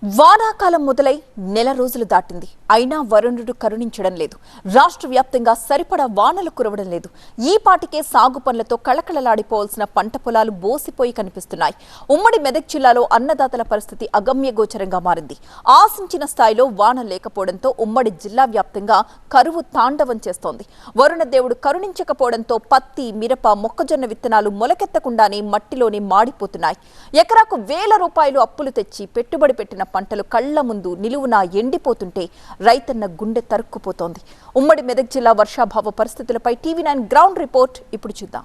వానాకాలం మొదలై నెల రోజులు దాటింది. అయినా వరుణుడు కరుణించడం లేదు. రాష్ట్ర వ్యాప్తంగా సరిపడా వానలు కురవడం లేదు. ఈ పాటికే సాగు పనులతో కళకళలాడిపోవాల్సిన పంట పొలాలు బోసిపోయి కనిపిస్తున్నాయి. ఉమ్మడి మెదక్ జిల్లాలో అన్నదాతల పరిస్థితి అగమ్యగోచరంగా మారింది. ఆశించిన స్థాయిలో వాన లేకపోవడంతో ఉమ్మడి జిల్లా వ్యాప్తంగా కరువు తాండవం చేస్తోంది. వరుణ దేవుడు కరుణించకపోవడంతో పత్తి, మిరప, మొక్కజొన్న విత్తనాలు మొలకెత్తకుండానే మట్టిలోనే మాడిపోతున్నాయి. ఎకరాకు వేల రూపాయలు అప్పులు తెచ్చి పెట్టుబడి పెట్టిన పంటలు కళ్ల ముందు నిలువునా ఎండిపోతుంటే రైతన్న గుండె తరుక్కుపోతోంది. ఉమ్మడి మెదక్ జిల్లా వర్షాభావ పరిస్థితులపై టీవీ9 గ్రౌండ్ రిపోర్ట్ ఇప్పుడు చూద్దాం.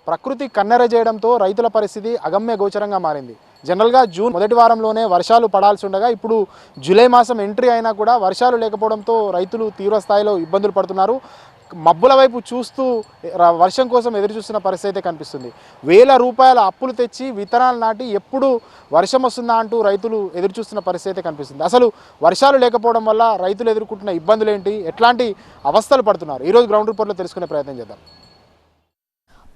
ప్రకృతి కన్నెర చేయడంతో రైతుల పరిస్థితి అగమ్య గోచరంగా మారింది. జనరల్గా జూన్ మొదటి వారంలోనే వర్షాలు పడాల్సి ఉండగా ఇప్పుడు జూలై మాసం ఎంట్రీ అయినా కూడా వర్షాలు లేకపోవడంతో రైతులు తీవ్ర స్థాయిలో ఇబ్బందులు పడుతున్నారు. మబ్బుల వైపు చూస్తూ వర్షం కోసం ఎదురు చూస్తున్న పరిస్థితి అయితే కనిపిస్తుంది. వేల రూపాయల అప్పులు తెచ్చి విత్తనాలు నాటి ఎప్పుడు వర్షం వస్తుందా అంటూ రైతులు ఎదురు చూస్తున్న పరిస్థితి అయితే కనిపిస్తుంది. అసలు వర్షాలు లేకపోవడం వల్ల రైతులు ఎదుర్కొంటున్న ఇబ్బందులు ఏంటి, ఎట్లాంటి అవస్థలు పడుతున్నారు, ఈరోజు గ్రౌండ్ రిపోర్ట్లో తెలుసుకునే ప్రయత్నం చేద్దాం.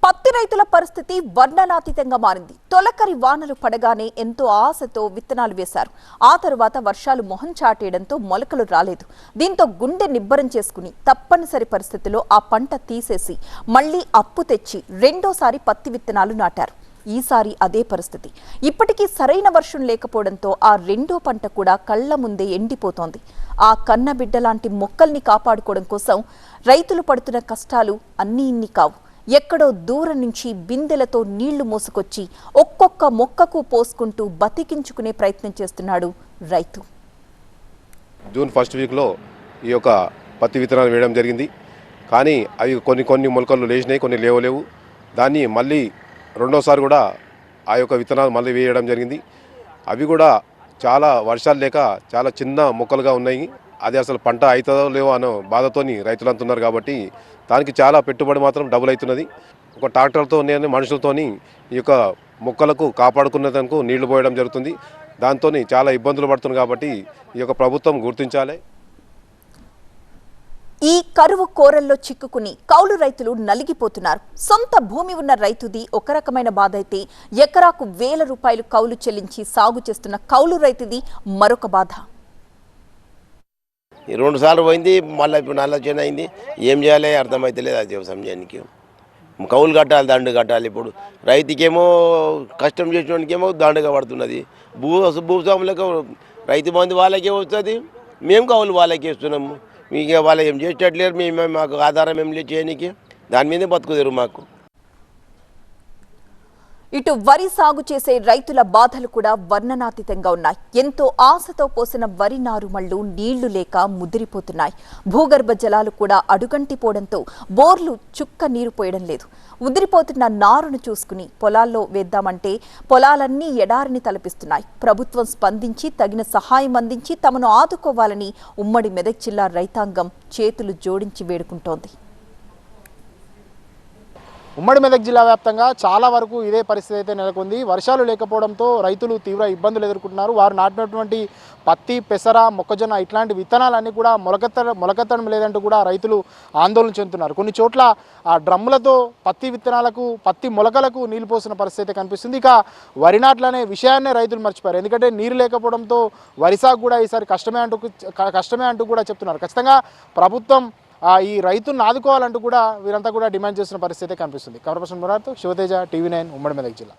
పత్తి రైతుల పరిస్థితి వర్ణనాతీతంగా మారింది. తొలకరి వానలు పడగానే ఎంతో ఆశతో విత్తనాలు వేశారు. ఆ తరువాత వర్షాలు మొహం చాటేయడంతో మొలకలు రాలేదు. దీంతో గుండె నిబ్బరం చేసుకుని తప్పనిసరి పరిస్థితిలో ఆ పంట తీసేసి మళ్లీ అప్పు తెచ్చి రెండోసారి పత్తి విత్తనాలు నాటారు. ఈసారి అదే పరిస్థితి. ఇప్పటికీ సరైన వర్షం లేకపోవడంతో ఆ రెండో పంట కూడా కళ్ల ముందే ఎండిపోతోంది. ఆ కన్నబిడ్డ లాంటి మొక్కల్ని కాపాడుకోవడం కోసం రైతులు పడుతున్న కష్టాలు అన్నీ ఇన్ని కావు. ఎక్కడో దూరం నుంచి బిందెలతో నీళ్లు మోసుకొచ్చి ఒక్కొక్క మొక్కకు పోసుకుంటూ బతికించుకునే ప్రయత్నం చేస్తున్నాడు రైతు. జూన్ ఫస్ట్ వీక్లో ఈ యొక్క పత్తి విత్తనాలు వేయడం జరిగింది. కానీ అవి కొన్ని మొలకలు లేచినాయి, కొన్ని లేవలేవు. దాన్ని మళ్ళీ రెండోసారి కూడా ఆ యొక్క విత్తనాలు మళ్ళీ వేయడం జరిగింది. అవి కూడా చాలా వర్షాలు లేక చాలా చిన్న మొక్కలుగా ఉన్నాయి. అది అసలు పంట అవుతుందో లేవో అనే బాధతోని రైతులు అంటున్నారు. కాబట్టి దానికి చాలా పెట్టుబడి మాత్రం డబుల్ అవుతున్నది. ఒక ట్రాక్టర్తో మనుషులతోని ఈ యొక్క మొక్కలకు కాపాడుకునేందుకు నీళ్లు పోయడం జరుగుతుంది. దాంతో చాలా ఇబ్బందులు పడుతుంది. కాబట్టి ఈ యొక్క ప్రభుత్వం గుర్తించాలి. ఈ కరువు కోరల్లో చిక్కుకుని కౌలు రైతులు నలిగిపోతున్నారు. సొంత భూమి ఉన్న రైతుది ఒక రకమైన బాధ అయితే, ఎకరాకు వేల రూపాయలు కౌలు చెల్లించి సాగు చేస్తున్న కౌలు రైతుది మరొక బాధ. 2 సార్లు పోయింది, మళ్ళీ ఇప్పుడు నల్ల చేను అయింది. ఏం చేయాలి అర్థమైతే లేదు. అది సమయానికి కౌలు కట్టాలి, దండు కట్టాలి. ఇప్పుడు రైతుకేమో కష్టం చేసినోనికేమో దండుగా పడుతున్నది. భూస్వాములకు రైతు బంధు వాళ్ళకే వస్తుంది, మేము కౌలు వాళ్ళకే ఇస్తున్నాము. మీకు వాళ్ళు ఏం చేసేటట్లేరు, మేము మాకు ఆధారం ఏం లేదు చేయడానికి. దాని మీదే బతుకుదేరు మాకు. ఇటు వరి సాగు చేసే రైతుల బాధలు కూడా వర్ణనాతీతంగా ఉన్నాయి. ఎంతో ఆశతో పోసిన వరి నారుమళ్లు నీళ్లు లేక ముదిరిపోతున్నాయి. భూగర్భ జలాలు కూడా అడుగంటిపోవడంతో బోర్లు చుక్క నీరు పోయడం లేదు. ఉదిరిపోతున్న నారును చూసుకుని పొలాల్లో వేద్దామంటే పొలాలన్నీ ఎడారిని తలపిస్తున్నాయి. ప్రభుత్వం స్పందించి తగిన సహాయం అందించి తమను ఆదుకోవాలని ఉమ్మడి మెదక్ జిల్లా రైతాంగం చేతులు జోడించి వేడుకుంటోంది. ఉమ్మడి మెదక్ జిల్లా వ్యాప్తంగా చాలా వరకు ఇదే పరిస్థితి అయితే నెలకొంది. వర్షాలు లేకపోవడంతో రైతులు తీవ్ర ఇబ్బందులు ఎదుర్కొంటున్నారు. వారు నాటినటువంటి పత్తి, పెసర, మొక్కజొన్న ఇట్లాంటి విత్తనాలన్నీ కూడా మొలకెత్తడం లేదంటూ కూడా రైతులు ఆందోళన చెందుతున్నారు. కొన్ని చోట్ల ఆ డ్రమ్ములతో పత్తి విత్తనాలకు, పత్తి మొలకలకు నీళ్లు పోసిన పరిస్థితి కనిపిస్తుంది. ఇక వరి నాట్లనే విషయాన్నే రైతులు మర్చిపోయారు. ఎందుకంటే నీరు లేకపోవడంతో వరి సాగు కూడా ఈసారి కష్టమే అంటూ కూడా చెప్తున్నారు. ఖచ్చితంగా ప్రభుత్వం ఈ రైతులను ఆదుకోవాలంటూ కూడా వీరంతా కూడా డిమాండ్ చేస్తున్న పరిస్థితి కనిపిస్తుంది. కెమెరా పర్సన్ మురార్తో శివతేజ, టీవీ9 ఉమ్మడి మెదక్ జిల్లా.